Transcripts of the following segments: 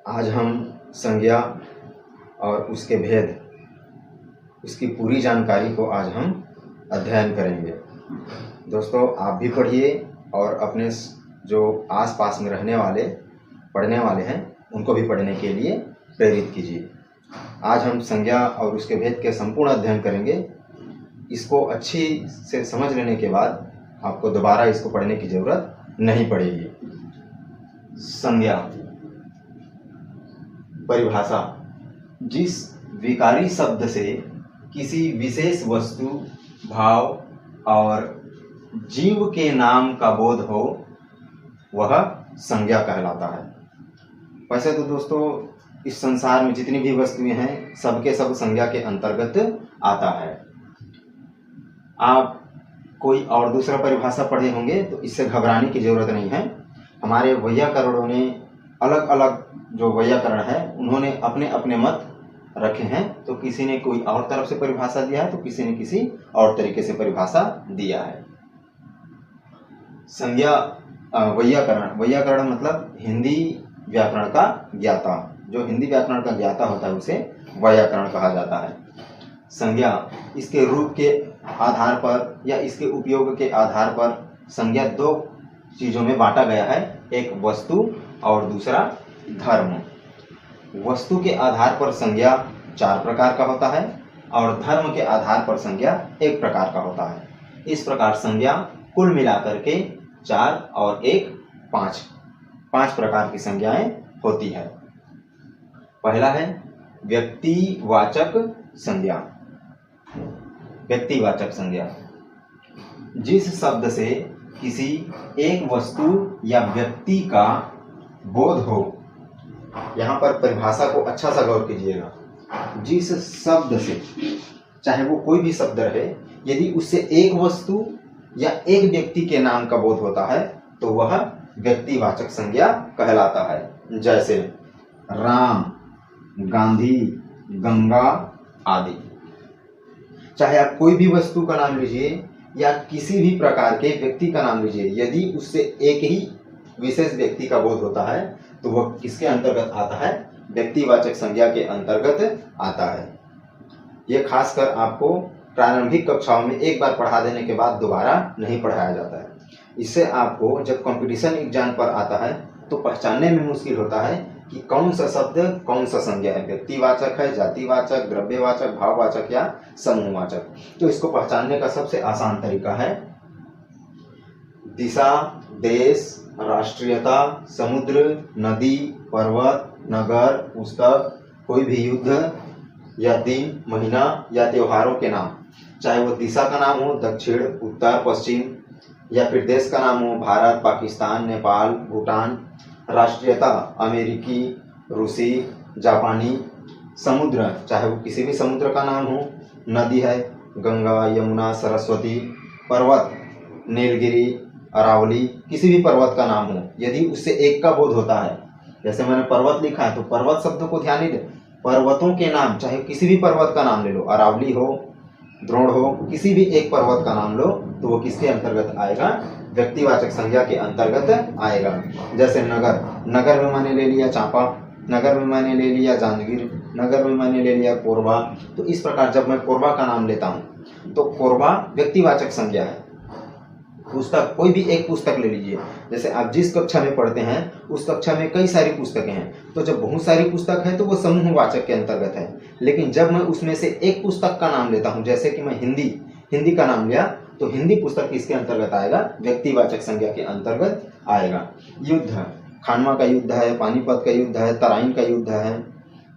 आज हम संज्ञा और उसके भेद, उसकी पूरी जानकारी को आज हम अध्ययन करेंगे। दोस्तों, आप भी पढ़िए और अपने जो आसपास में रहने वाले पढ़ने वाले हैं उनको भी पढ़ने के लिए प्रेरित कीजिए। आज हम संज्ञा और उसके भेद के संपूर्ण अध्ययन करेंगे। इसको अच्छी से समझ लेने के बाद आपको दोबारा इसको पढ़ने की ज़रूरत नहीं पड़ेगी। संज्ञा परिभाषा: जिस विकारी शब्द से किसी विशेष वस्तु, भाव और जीव के नाम का बोध हो वह संज्ञा कहलाता है। वैसे तो दोस्तों, इस संसार में जितनी भी वस्तुएं हैं सबके सब संज्ञा के अंतर्गत आता है। आप कोई और दूसरा परिभाषा पढ़े होंगे तो इससे घबराने की जरूरत नहीं है। हमारे वैयाकरणों ने अलग अलग जो वैयाकरण है उन्होंने अपने अपने मत रखे हैं। तो किसी ने कोई और तरफ से परिभाषा दिया है तो किसी ने किसी और तरीके से परिभाषा दिया है। संज्ञा वैयाकरण मतलब हिंदी व्याकरण का ज्ञाता। जो हिंदी व्याकरण का ज्ञाता होता है उसे वैयाकरण कहा जाता है। संज्ञा इसके रूप के आधार पर या इसके उपयोग के आधार पर संज्ञा दो चीज़ों में बांटा गया है, एक वस्तु और दूसरा धर्म। वस्तु के आधार पर संज्ञा 4 प्रकार का होता है और धर्म के आधार पर संज्ञा 1 प्रकार का होता है। इस प्रकार संज्ञा कुल मिलाकर के 4 और 1 5 प्रकार की संज्ञाएं होती है। पहला है व्यक्तिवाचक संज्ञा। व्यक्तिवाचक संज्ञा जिस शब्द से किसी एक वस्तु या व्यक्ति का बोध हो। यहाँ पर परिभाषा को अच्छा सा गौर कीजिएगा। जिस शब्द से, चाहे वो कोई भी शब्द रहे, यदि उससे एक वस्तु या एक व्यक्ति के नाम का बोध होता है तो वह व्यक्तिवाचक संज्ञा कहलाता है। जैसे राम, गांधी, गंगा आदि। चाहे आप कोई भी वस्तु का नाम लीजिए या किसी भी प्रकार के व्यक्ति का नाम लीजिए, यदि उससे एक ही विशेष व्यक्ति का बोध होता है तो वह किसके अंतर्गत आता है? व्यक्तिवाचक संज्ञा के अंतर्गत आता है। यह खासकर आपको प्रारंभिक कक्षाओं में एक बार पढ़ा देने के बाद दोबारा नहीं पढ़ाया जाता है। इससे आपको जब कंपटीशन एग्जाम पर आता है तो पहचानने में मुश्किल होता है कि कौन सा शब्द कौन सा संज्ञा है, व्यक्तिवाचक है, जातिवाचक, द्रव्यवाचक, भाववाचक या समूहवाचक। तो इसको पहचानने का सबसे आसान तरीका है दिशा, देश, राष्ट्रीयता, समुद्र, नदी, पर्वत, नगर, पुस्तक, कोई भी युद्ध या दिन, महीना या त्योहारों के नाम। चाहे वो दिशा का नाम हो दक्षिण, उत्तर, पश्चिम, या फिर देश का नाम हो भारत, पाकिस्तान, नेपाल, भूटान। राष्ट्रीयता अमेरिकी, रूसी, जापानी। समुद्र चाहे वो किसी भी समुद्र का नाम हो। नदी है गंगा, यमुना, सरस्वती। पर्वत नीलगिरी, अरावली, किसी भी पर्वत का नाम हो, यदि उससे एक का बोध होता है, जैसे मैंने पर्वत लिखा है तो पर्वत शब्द को ध्यान नहीं दे, पर्वतों के नाम चाहे किसी भी पर्वत का नाम ले लो, अरावली हो, द्रोण हो, किसी भी एक पर्वत का नाम लो तो वो किसके अंतर्गत आएगा? व्यक्तिवाचक संज्ञा के अंतर्गत आएगा। जैसे नगर, नगर में मैंने ले लिया चांपा, नगर में मैंने ले लिया जांजगीर, नगर में मैंने ले लिया कोरबा। तो इस प्रकार जब मैं कोरबा का नाम लेता हूँ तो कोरबा व्यक्तिवाचक संज्ञा है। पुस्तक, कोई भी एक पुस्तक ले लीजिए, जैसे आप जिस कक्षा में पढ़ते हैं उस कक्षा में कई सारी पुस्तकें हैं, तो जब बहुत सारी पुस्तक है तो वो समूहवाचक के अंतर्गत है। लेकिन जब मैं उसमें से एक पुस्तक का नाम लेता हूं, जैसे कि मैं हिंदी का नाम लिया तो हिंदी पुस्तक किसके अंतर्गत आएगा? व्यक्तिवाचक संज्ञा के अंतर्गत आएगा। युद्ध, खानवा का युद्ध है, पानीपत का युद्ध है, तराइन का युद्ध है,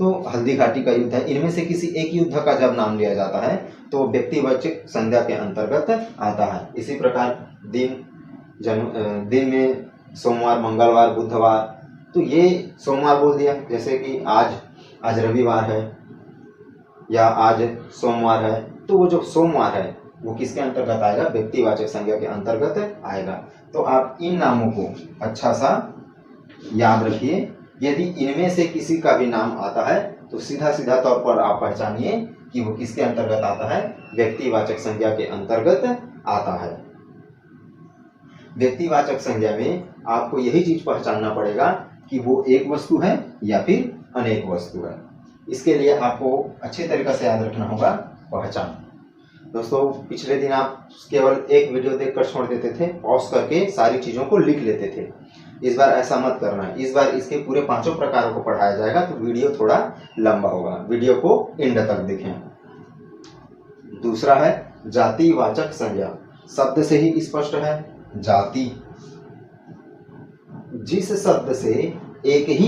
तो हल्दी घाटी का युद्ध है। इनमें से किसी एक युद्ध का जब नाम लिया जाता है तो व्यक्तिवाचक संज्ञा के अंतर्गत आता है। इसी प्रकार दिन में सोमवार, मंगलवार, बुधवार, तो ये सोमवार बोल दिया, जैसे कि आज रविवार है या आज सोमवार है, तो वो जो सोमवार है वो किसके अंतर्गत आएगा? व्यक्तिवाचक संज्ञा के अंतर्गत आएगा। तो आप इन नामों को अच्छा सा याद रखिए। यदि इनमें से किसी का भी नाम आता है तो सीधा तौर पर आप पहचानिए कि वो किसके अंतर्गत आता है? व्यक्तिवाचक संज्ञा के अंतर्गत आता है। व्यक्तिवाचक संज्ञा में आपको यही चीज पहचानना पड़ेगा कि वो एक वस्तु है या फिर अनेक वस्तु है। इसके लिए आपको अच्छे तरीके से याद रखना होगा पहचान। दोस्तों पिछले दिन आप केवल एक वीडियो देखकर छोड़ देते थे, पॉज करके सारी चीज़ों को लिख लेते थे। इस बार ऐसा मत करना है। इस बार इसके पूरे 5 प्रकारों को पढ़ाया जाएगा, तो वीडियो थोड़ा लंबा होगा। वीडियो को एंड तक देखें। दूसरा है जातिवाचक संज्ञा। शब्द से ही स्पष्ट है, जाति जिस शब्द से एक ही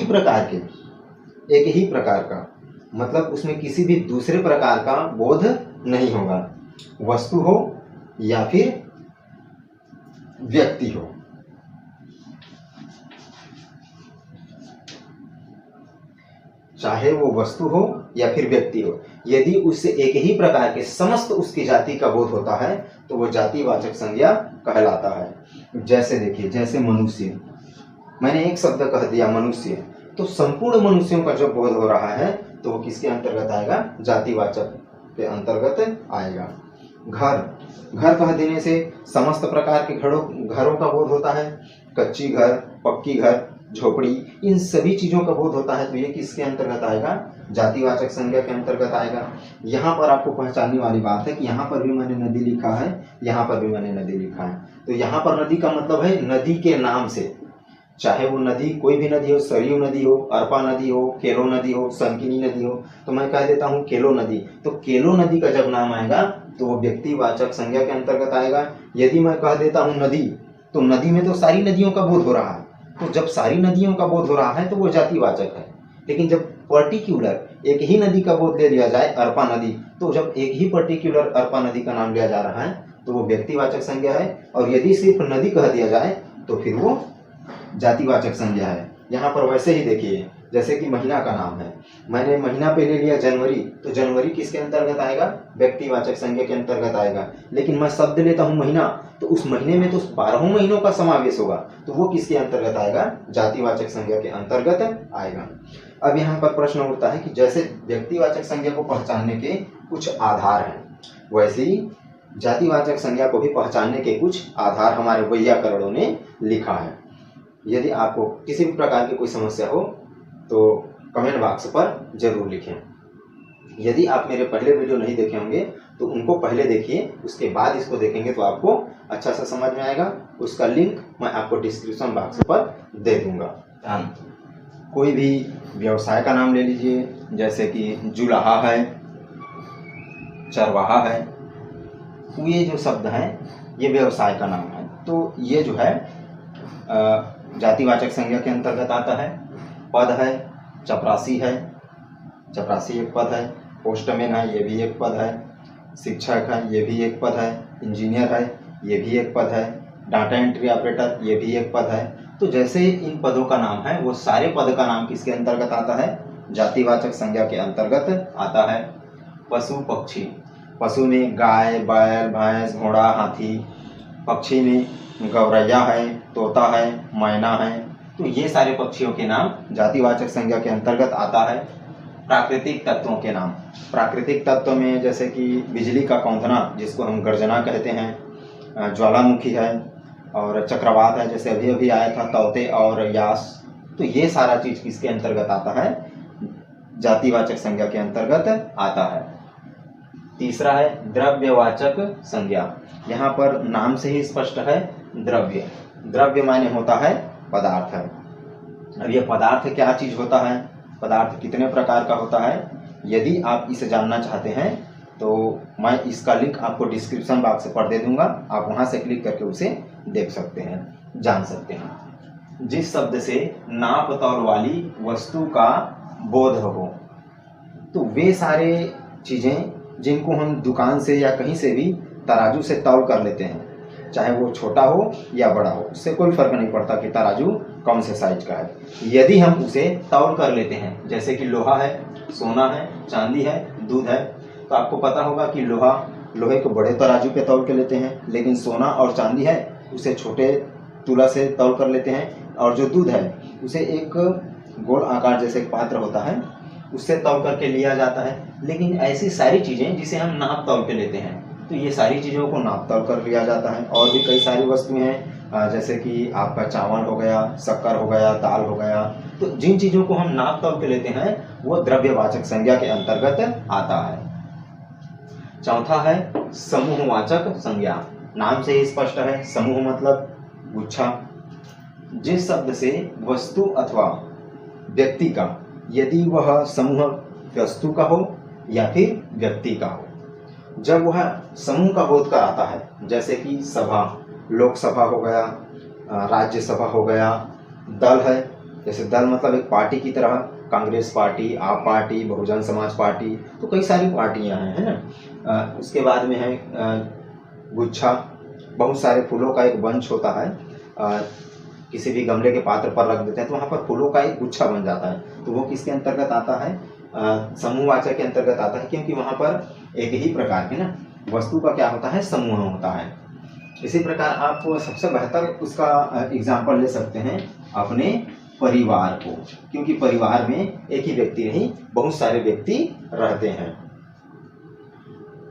प्रकार का मतलब उसमें किसी भी दूसरे प्रकार का बोध नहीं होगा, वस्तु हो या फिर व्यक्ति हो। चाहे वो वस्तु हो या फिर व्यक्ति हो, यदि उससे एक ही प्रकार के समस्त उसकी जाति का बोध होता है तो वो जातिवाचक संज्ञा कहलाता है। जैसे देखिए, जैसे मनुष्य, मैंने एक शब्द कह दिया मनुष्य, तो संपूर्ण मनुष्यों का जो बोध हो रहा है तो वो किसके अंतर्गत आएगा? जातिवाचक के अंतर्गत आएगा। घर कह देने से समस्त प्रकार के घरों का बोध होता है। कच्ची घर, पक्की घर, झोपड़ी, इन सभी चीजों का बोध होता है, तो ये किसके अंतर्गत आएगा? जातिवाचक संज्ञा के अंतर्गत आएगा। यहाँ पर आपको पहचानने वाली बात है कि यहाँ पर भी मैंने नदी लिखा है, यहाँ पर भी मैंने नदी लिखा है। तो यहाँ पर नदी का मतलब है नदी के नाम से, चाहे वो नदी कोई भी नदी हो, सरयू नदी हो, अरपा नदी हो, केलो नदी हो, संकिनी नदी हो, तो मैं कह देता हूँ केलो नदी। तो केलो नदी का जब नाम आएगा तो वो व्यक्तिवाचक संज्ञा के अंतर्गत आएगा। यदि मैं कह देता हूँ नदी, तो नदी में तो सारी नदियों का बोध हो रहा है, तो जब सारी नदियों का बोध हो रहा है तो वो जातिवाचक है। लेकिन जब पर्टिकुलर एक ही नदी का बोध ले लिया जाए, अरपा नदी, तो जब एक ही पर्टिकुलर अरपा नदी का नाम लिया जा रहा है तो वो व्यक्तिवाचक संज्ञा है। और यदि सिर्फ नदी कह दिया जाए तो फिर वो जातिवाचक संज्ञा है। यहाँ पर वैसे ही देखिए, जैसे कि महीना का नाम है, मैंने महीना पे ले लिया जनवरी, तो जनवरी किसके अंतर्गत आएगा? व्यक्तिवाचक संज्ञा के अंतर्गत आएगा। लेकिन मैं शब्द लेता हूँ महीना, तो उस महीने में तो 12 महीनों का समावेश होगा, तो वो किसके अंतर्गत आएगा? जातिवाचक संज्ञा के अंतर्गत आएगा। अब यहाँ पर प्रश्न उठता है कि जैसे व्यक्तिवाचक संज्ञा को पहचानने के कुछ आधार हैं, वैसे ही जातिवाचक संज्ञा को भी पहचानने के कुछ आधार हमारे वैयाकरणों ने लिखा है। यदि आपको किसी भी प्रकार की कोई समस्या हो तो कमेंट बॉक्स पर जरूर लिखें। यदि आप मेरे पहले वीडियो नहीं देखे होंगे तो उनको पहले देखिए, उसके बाद इसको देखेंगे तो आपको अच्छा सा समझ में आएगा। उसका लिंक मैं आपको डिस्क्रिप्शन बॉक्स पर दे दूंगा। कोई भी व्यवसाय का नाम ले लीजिए, जैसे कि जुलाहा है, चरवाहा है, तो ये जो शब्द हैं ये व्यवसाय का नाम है। तो ये जो है जातिवाचक संज्ञा के अंतर्गत आता है। पद है, चपरासी है, चपरासी एक पद है। पोस्टमैन है, ये भी एक पद है। शिक्षक है, ये भी एक पद है। इंजीनियर है, ये भी एक पद है। डाटा एंट्री ऑपरेटर, ये भी एक पद है। तो जैसे इन पदों का नाम है, वो सारे पद का नाम किसके अंतर्गत आता है? जातिवाचक संज्ञा के अंतर्गत आता है। पशु पक्षी, पशु में गाय, बैल, भैंस, घोड़ा, हाथी। पक्षी में गौरैया है, तोता है, मैना है, तो ये सारे पक्षियों के नाम जातिवाचक संज्ञा के अंतर्गत आता है। प्राकृतिक तत्वों के नाम, प्राकृतिक तत्व में जैसे कि बिजली का कौंधना जिसको हम गर्जना कहते हैं, ज्वालामुखी है, और चक्रवात है, जैसे अभी अभी आया था तौते और यास। तो ये सारा चीज किसके अंतर्गत आता है? जातिवाचक संज्ञा के अंतर्गत आता है। तीसरा है द्रव्यवाचक संज्ञा। यहाँ पर नाम से ही स्पष्ट है, द्रव्य। द्रव्य माने होता है पदार्थ है। अब ये पदार्थ क्या चीज होता है, पदार्थ कितने प्रकार का होता है, यदि आप इसे जानना चाहते हैं तो मैं इसका लिंक आपको डिस्क्रिप्शन बॉक्स पर दे दूंगा। आप वहां से क्लिक करके उसे देख सकते हैं, जान सकते हैं। जिस शब्द से नाप तौल वाली वस्तु का बोध हो, तो वे सारे चीजें जिनको हम दुकान से या कहीं से भी तराजू से तौल कर लेते हैं, चाहे वो छोटा हो या बड़ा हो, उससे कोई फर्क नहीं पड़ता कि तराजू कौन से साइज का है। यदि हम उसे तौल कर लेते हैं, जैसे कि लोहा है, सोना है, चांदी है, दूध है, तो आपको पता होगा कि लोहे को बड़े तराजू पे तौल के लेते हैं, लेकिन सोना और चांदी है उसे छोटे तुला से तौल कर लेते हैं, और जो दूध है उसे एक गोल आकार जैसे एक पात्र होता है उससे तौल करके लिया जाता है। लेकिन ऐसी सारी चीज़ें जिसे हम नाप तौल के लेते हैं, तो ये सारी चीज़ों को नाप तौल कर लिया जाता है। और भी कई सारी वस्तुएं हैं जैसे कि आपका चावल हो गया, शक्कर हो गया, दाल हो गया, तो जिन चीज़ों को हम नाप तौल के लेते हैं वो द्रव्यवाचक संज्ञा के अंतर्गत आता है। चौथा है समूहवाचक संज्ञा। नाम से ही स्पष्ट है, समूह मतलब गुच्छा। जिस शब्द से वस्तु अथवा व्यक्ति का, यदि वह समूह वस्तु का हो या फिर व्यक्ति का हो, जब वह समूह का बोध कराता है, जैसे कि सभा, लोकसभा हो गया, राज्यसभा हो गया, दल है, जैसे दल मतलब एक पार्टी की तरह, कांग्रेस पार्टी, आप पार्टी, बहुजन समाज पार्टी, तो कई सारी पार्टियां हैं, है ना। उसके बाद में है गुच्छा, बहुत सारे फूलों का एक बंच होता है, किसी भी गमले के पात्र पर रख देते हैं तो वहाँ पर फूलों का एक गुच्छा बन जाता है, तो वो किसके अंतर्गत आता है? समूहवाचक के अंतर्गत आता है, क्योंकि वहाँ पर एक ही प्रकार के ना वस्तु का क्या होता है? समूह होता है। इसी प्रकार आप सबसे बेहतर उसका एग्जाम्पल ले सकते हैं अपने परिवार को, क्योंकि परिवार में एक ही व्यक्ति नहीं, बहुत सारे व्यक्ति रहते हैं।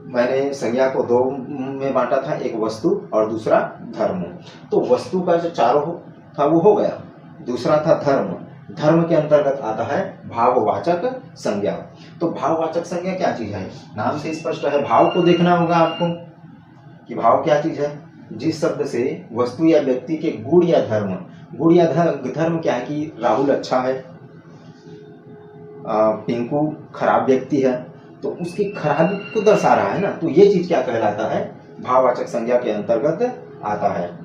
मैंने संज्ञा को दो में बांटा था, एक वस्तु और दूसरा धर्म। तो वस्तु का जो चारों था वो हो गया, दूसरा था धर्म। धर्म के अंतर्गत आता है भाववाचक संज्ञा। तो भाववाचक संज्ञा क्या चीज है? नाम से स्पष्ट है, भाव को देखना होगा आपको कि भाव क्या चीज है। जिस शब्द से वस्तु या व्यक्ति के गुण या धर्म, गुण या धर्म क्या है कि राहुल अच्छा है, पिंकू खराब व्यक्ति है, तो उसकी खराबी को दर्शा रहा है ना, तो ये चीज क्या कहलाता है? भाववाचक संज्ञा के अंतर्गत आता है।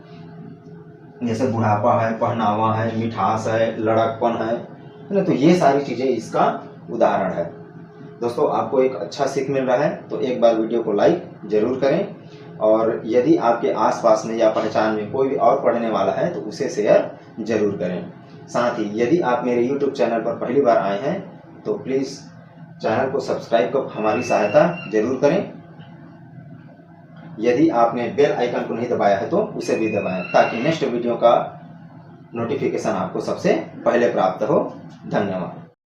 जैसे बुढ़ापा है, पहनावा है, मिठास है, लड़कपन है ना, तो ये सारी चीजें इसका उदाहरण है। दोस्तों, आपको एक अच्छा सीख मिल रहा है तो एक बार वीडियो को लाइक जरूर करें, और यदि आपके आसपास में या पहचान में कोई भी और पढ़ने वाला है तो उसे शेयर जरूर करें। साथ ही यदि आप मेरे YouTube चैनल पर पहली बार आए हैं तो प्लीज़ चैनल को सब्सक्राइब कर हमारी सहायता जरूर करें। यदि आपने बेल आइकन को नहीं दबाया है तो उसे भी दबाएं, ताकि नेक्स्ट वीडियो का नोटिफिकेशन आपको सबसे पहले प्राप्त हो। धन्यवाद।